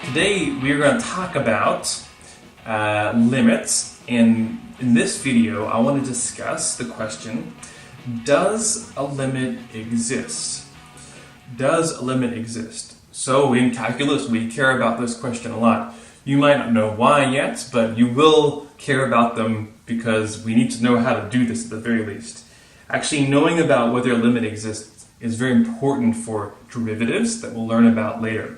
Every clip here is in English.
Today we are going to talk about limits, and in this video I want to discuss the question, does a limit exist? Does a limit exist? So in calculus we care about this question a lot. You might not know why yet, but you will care about them because we need to know how to do this at the very least. Actually, knowing about whether a limit exists is very important for derivatives that we'll learn about later.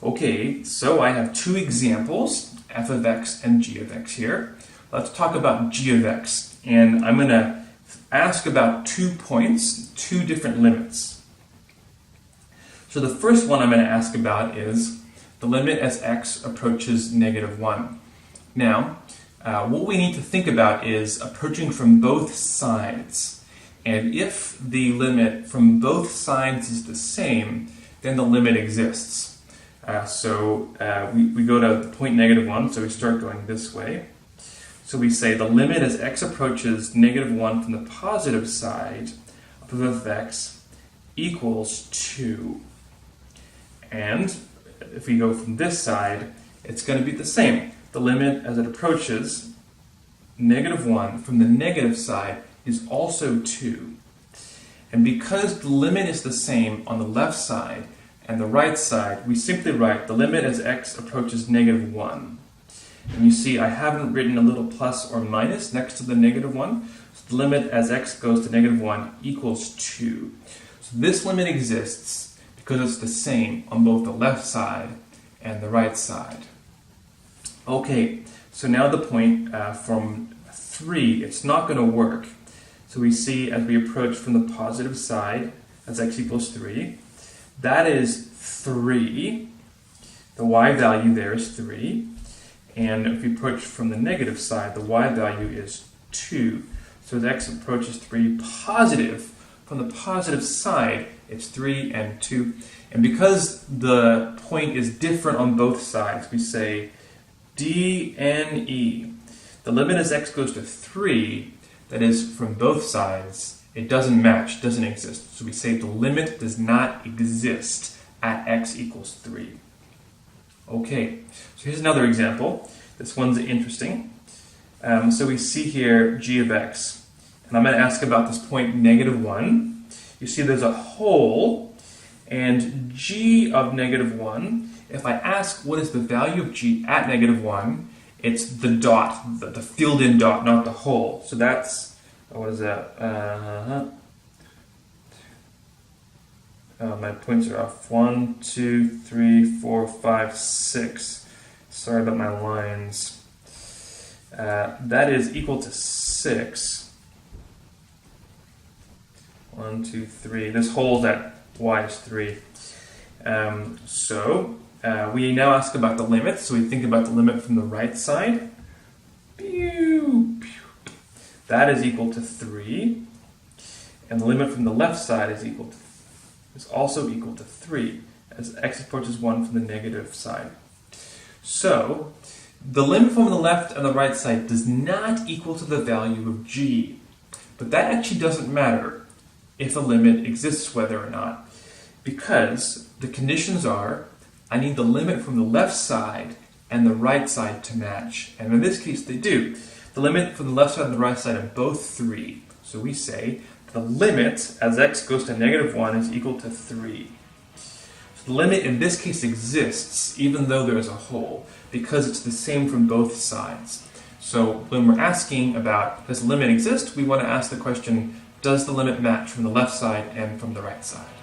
Okay, so I have two examples, f of x and g of x here. Let's talk about g of x, and I'm going to ask about 2 points, two different limits. So the first one I'm going to ask about is the limit as x approaches -1. Now, what we need to think about is approaching from both sides. And if the limit from both sides is the same, then the limit exists. We go to the point -1, so we start going this way. So we say the limit as x approaches -1 from the positive side of f of x equals 2. And if we go from this side, it's going to be the same. The limit as it approaches -1 from the negative side is also 2. And because the limit is the same on the left side and the right side, we simply write the limit as x approaches -1. And you see I haven't written a little plus or minus next to the -1. So the limit as x goes to -1 equals 2. So this limit exists because it's the same on both the left side and the right side. Okay, so now the point from 3, it's not going to work. So we see as we approach from the positive side as x equals 3, that is 3. The y value there is 3. And if we approach from the negative side, the y value is 2. So as x approaches 3 positive, from the positive side, it's 3 and 2. And because the point is different on both sides, we say dne. The limit as x goes to 3, that is from both sides, it doesn't match, doesn't exist. So we say the limit does not exist at x equals 3. Okay, so here's another example. This one's interesting. So we see here g of x, and I'm going to ask about this point -1. You see there's a hole, and g of -1, if I ask what is the value of g at -1, it's the dot, the filled-in dot, not the hole. So that's, what is that? My points are off. 1, 2, 3, 4, 5, 6. Sorry about my lines. That is equal to 6. 1, 2, 3. This hole at y is 3. We now ask about the limit. So we think about the limit from the right side. That is equal to 3. And the limit from the left side is also equal to 3, as x approaches 1 from the negative side. So, the limit from the left and the right side does not equal to the value of g. But that actually doesn't matter if a limit exists whether or not, because the conditions are, I need the limit from the left side and the right side to match. And in this case they do. The limit from the left side and the right side are both 3. So we say the limit as x goes to -1 is equal to 3. So the limit in this case exists even though there is a hole, because it's the same from both sides. So when we're asking about does the limit exist, we want to ask the question, does the limit match from the left side and from the right side?